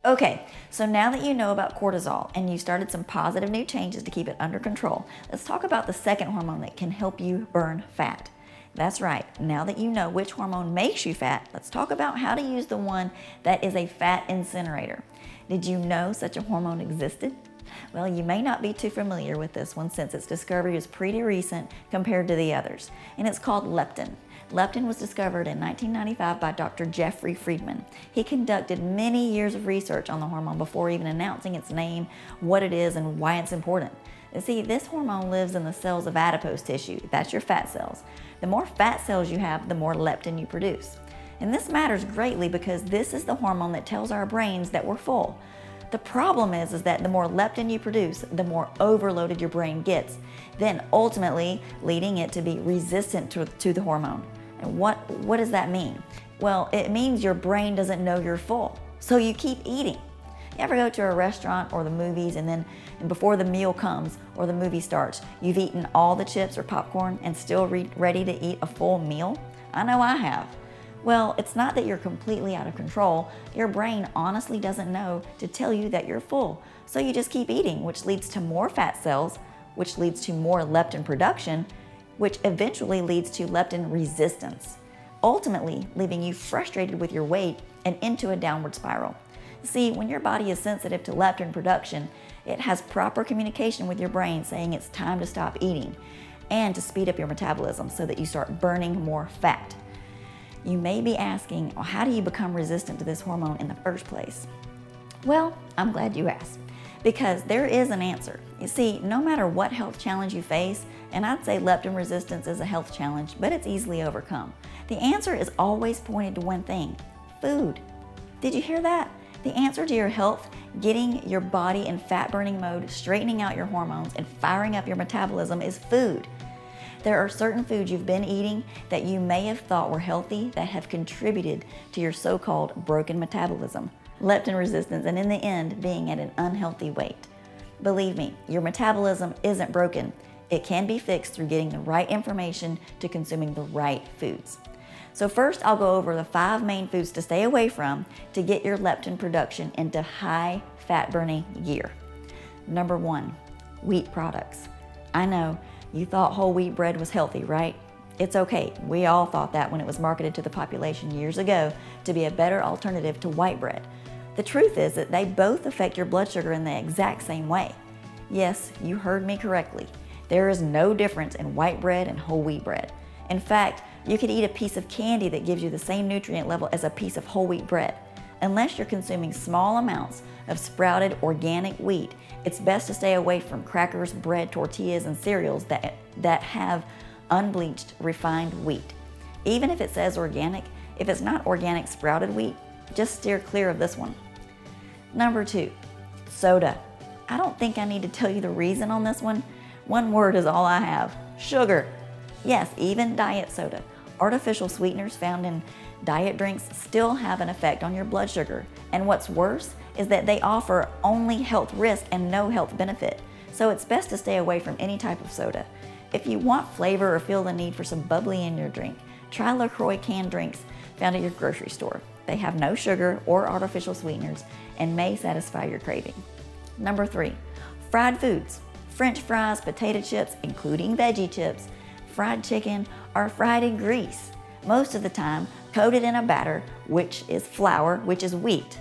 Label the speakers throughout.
Speaker 1: Okay, so now that you know about cortisol and you started some positive new changes to keep it under control, let's talk about the second hormone that can help you burn fat. That's right, now that you know which hormone makes you fat, let's talk about how to use the one that is a fat incinerator. Did you know such a hormone existed? Well, you may not be too familiar with this one since its discovery is pretty recent compared to the others, and it's called leptin. Leptin was discovered in 1995 by Dr. Jeffrey Friedman. He conducted many years of research on the hormone before even announcing its name, what it is, and why it's important. You see, this hormone lives in the cells of adipose tissue. That's your fat cells. The more fat cells you have, the more leptin you produce. And this matters greatly because this is the hormone that tells our brains that we're full. The problem is that the more leptin you produce, the more overloaded your brain gets, then ultimately leading it to be resistant to the hormone. And what does that mean? Well, it means your brain doesn't know you're full, so you keep eating. You ever go to a restaurant or the movies and before the meal comes or the movie starts, you've eaten all the chips or popcorn and still ready to eat a full meal? I know I have. Well, it's not that you're completely out of control. Your brain honestly doesn't know to tell you that you're full. So you just keep eating, which leads to more fat cells, which leads to more leptin production, which eventually leads to leptin resistance, ultimately leaving you frustrated with your weight and into a downward spiral. See, when your body is sensitive to leptin production, it has proper communication with your brain saying it's time to stop eating and to speed up your metabolism so that you start burning more fat. You may be asking, well, how do you become resistant to this hormone in the first place? Well, I'm glad you asked, because there is an answer. You see, no matter what health challenge you face, and I'd say leptin resistance is a health challenge, but it's easily overcome. The answer is always pointed to one thing: food. Did you hear that? The answer to your health, getting your body in fat burning mode, straightening out your hormones, and firing up your metabolism is food. There are certain foods you've been eating that you may have thought were healthy that have contributed to your so-called broken metabolism, leptin resistance, and in the end, being at an unhealthy weight. Believe me, your metabolism isn't broken. It can be fixed through getting the right information to consuming the right foods. So first, I'll go over the 5 main foods to stay away from to get your leptin production into high fat burning gear. Number 1, wheat products. I know, you thought whole wheat bread was healthy, right? It's okay, we all thought that when it was marketed to the population years ago to be a better alternative to white bread. The truth is that they both affect your blood sugar in the exact same way. Yes, you heard me correctly. There is no difference in white bread and whole wheat bread. In fact, you could eat a piece of candy that gives you the same nutrient level as a piece of whole wheat bread. Unless you're consuming small amounts of sprouted organic wheat, it's best to stay away from crackers, bread, tortillas, and cereals that have unbleached refined wheat. Even if it says organic, if it's not organic sprouted wheat, just steer clear of this one. Number 2, soda. I don't think I need to tell you the reason on this one. One word is all I have: sugar. Yes, even diet soda. Artificial sweeteners found in diet drinks still have an effect on your blood sugar. And what's worse is that they offer only health risk and no health benefit. So it's best to stay away from any type of soda. If you want flavor or feel the need for some bubbly in your drink, try LaCroix canned drinks found at your grocery store. They have no sugar or artificial sweeteners and may satisfy your craving. Number 3, fried foods. French fries, potato chips, including veggie chips, fried chicken are fried in grease, most of the time coated in a batter, which is flour, which is wheat.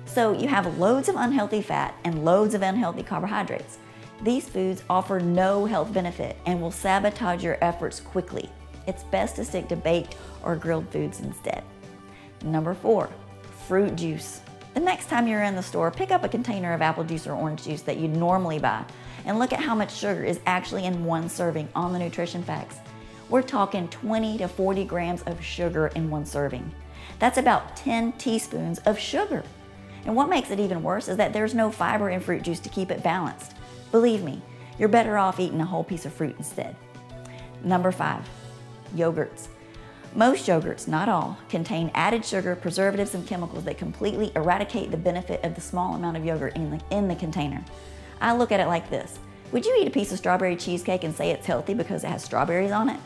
Speaker 1: So you have loads of unhealthy fat and loads of unhealthy carbohydrates. These foods offer no health benefit and will sabotage your efforts quickly. It's best to stick to baked or grilled foods instead. Number 4, fruit juice. The next time you're in the store, pick up a container of apple juice or orange juice that you normally buy and look at how much sugar is actually in one serving on the nutrition facts. We're talking 20 to 40 grams of sugar in one serving. That's about 10 teaspoons of sugar. And what makes it even worse is that there's no fiber in fruit juice to keep it balanced. Believe me, you're better off eating a whole piece of fruit instead. Number 5, yogurts. Most yogurts, not all, contain added sugar, preservatives, and chemicals that completely eradicate the benefit of the small amount of yogurt in the container. I look at it like this. Would you eat a piece of strawberry cheesecake and say it's healthy because it has strawberries on it?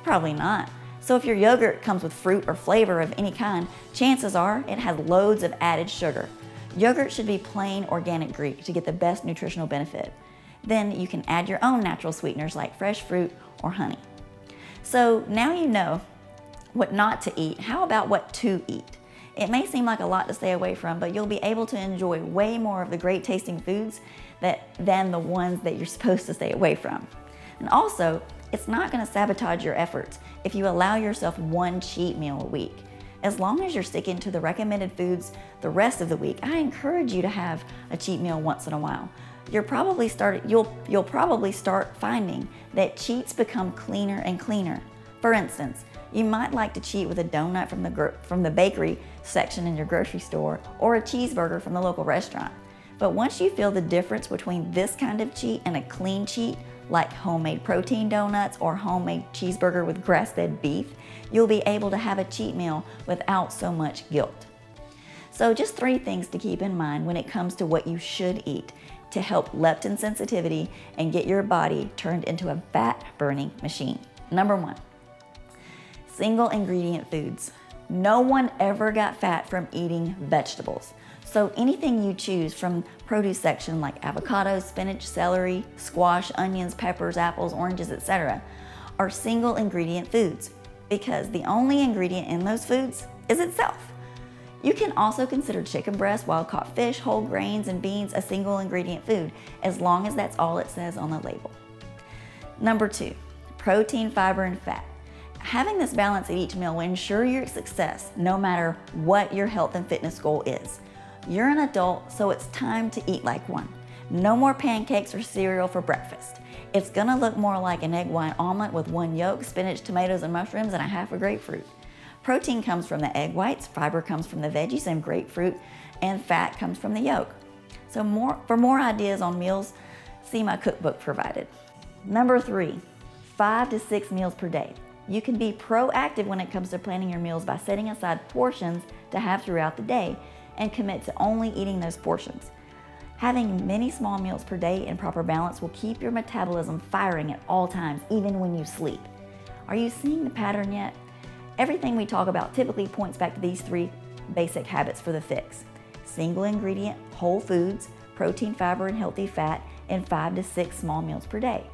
Speaker 1: Probably not. So if your yogurt comes with fruit or flavor of any kind, chances are it has loads of added sugar. Yogurt should be plain organic Greek to get the best nutritional benefit. Then you can add your own natural sweeteners like fresh fruit or honey. So now you know what not to eat. How about what to eat? It may seem like a lot to stay away from, but you'll be able to enjoy way more of the great tasting foods than the ones that you're supposed to stay away from. And also, it's not going to sabotage your efforts if you allow yourself one cheat meal a week. As long as you're sticking to the recommended foods the rest of the week, I encourage you to have a cheat meal once in a while. You'll probably start finding that cheats become cleaner and cleaner. For instance, you might like to cheat with a donut from the bakery section in your grocery store or a cheeseburger from the local restaurant. But once you feel the difference between this kind of cheat and a clean cheat, like homemade protein donuts or homemade cheeseburger with grass-fed beef, you'll be able to have a cheat meal without so much guilt. So just 3 things to keep in mind when it comes to what you should eat to help leptin sensitivity and get your body turned into a fat-burning machine. Number 1, single ingredient foods. No one ever got fat from eating vegetables. So anything you choose from produce section like avocados, spinach, celery, squash, onions, peppers, apples, oranges, etc. are single ingredient foods because the only ingredient in those foods is itself. You can also consider chicken breast, wild-caught fish, whole grains, and beans a single ingredient food as long as that's all it says on the label. Number 2, protein, fiber, and fat. Having this balance at each meal will ensure your success no matter what your health and fitness goal is. You're an adult, so it's time to eat like one. No more pancakes or cereal for breakfast. It's gonna look more like an egg white omelet with 1 yolk, spinach, tomatoes, and mushrooms, and a half a grapefruit. Protein comes from the egg whites, fiber comes from the veggies and grapefruit, and fat comes from the yolk. So for more ideas on meals, see my cookbook provided. Number 3, 5 to 6 meals per day. You can be proactive when it comes to planning your meals by setting aside portions to have throughout the day and commit to only eating those portions. Having many small meals per day in proper balance will keep your metabolism firing at all times, even when you sleep. Are you seeing the pattern yet? Everything we talk about typically points back to these 3 basic habits for the fix. Single ingredient, whole foods, protein, fiber, and healthy fat, and 5 to 6 small meals per day.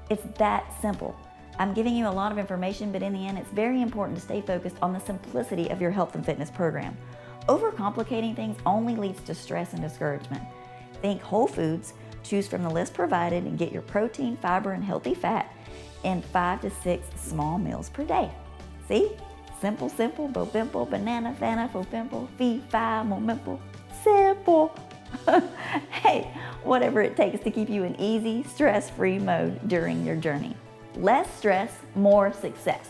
Speaker 1: It's that simple. I'm giving you a lot of information, but in the end, it's very important to stay focused on the simplicity of your health and fitness program. Overcomplicating things only leads to stress and discouragement. Think whole foods, choose from the list provided, and get your protein, fiber, and healthy fat in 5 to 6 small meals per day. See? Simple, simple, bo pimple, banana, fana, fo pimple, fee, fi, mo mimple. Simple. Hey, whatever it takes to keep you in easy, stress-free mode during your journey. Less stress, more success.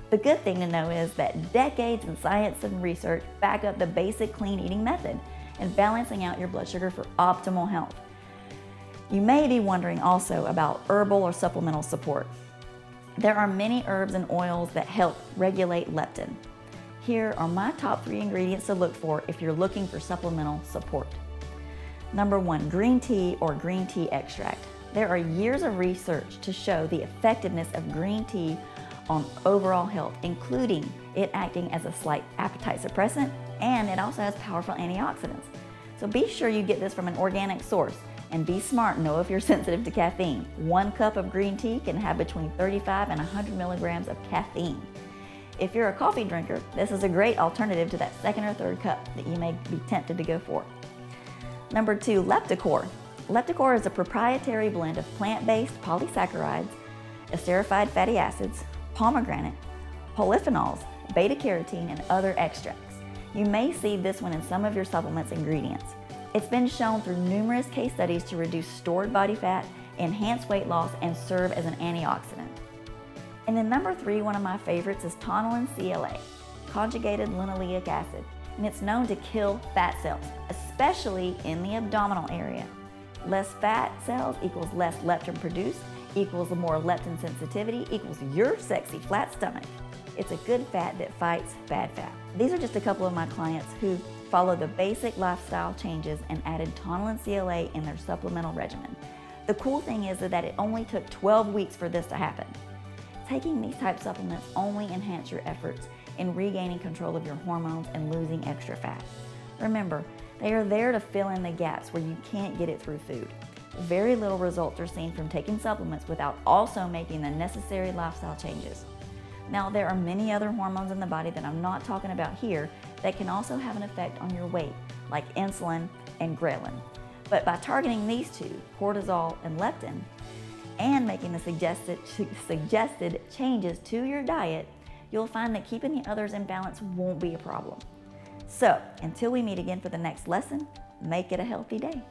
Speaker 1: The good thing to know is that decades in science and research back up the basic clean eating method and balancing out your blood sugar for optimal health. You may be wondering also about herbal or supplemental support. There are many herbs and oils that help regulate leptin. Here are my top 3 ingredients to look for if you're looking for supplemental support. Number 1, green tea or green tea extract. There are years of research to show the effectiveness of green tea on overall health, including it acting as a slight appetite suppressant, and it also has powerful antioxidants. So be sure you get this from an organic source, and be smart and know if you're sensitive to caffeine. 1 cup of green tea can have between 35 and 100 milligrams of caffeine. If you're a coffee drinker, this is a great alternative to that 2nd or 3rd cup that you may be tempted to go for. Number 2, Lepticor. Lepticor is a proprietary blend of plant-based polysaccharides, esterified fatty acids, pomegranate, polyphenols, beta-carotene, and other extracts. You may see this one in some of your supplements ingredients. It's been shown through numerous case studies to reduce stored body fat, enhance weight loss, and serve as an antioxidant. And then number 3, one of my favorites is Tonillin CLA, conjugated linoleic acid, and it's known to kill fat cells, especially in the abdominal area. Less fat cells equals less leptin produced, equals more leptin sensitivity, equals your sexy flat stomach. It's a good fat that fights bad fat. These are just a couple of my clients who follow the basic lifestyle changes and added Tonillin CLA in their supplemental regimen. The cool thing is that it only took 12 weeks for this to happen. Taking these type supplements only enhance your efforts in regaining control of your hormones and losing extra fat. Remember, They are there to fill in the gaps where you can't get it through food. Very little results are seen from taking supplements without also making the necessary lifestyle changes. Now, there are many other hormones in the body that I'm not talking about here that can also have an effect on your weight, like insulin and ghrelin. But by targeting these two, cortisol and leptin, and making the suggested changes to your diet, you'll find that keeping the others in balance won't be a problem. So, until we meet again for the next lesson, make it a healthy day.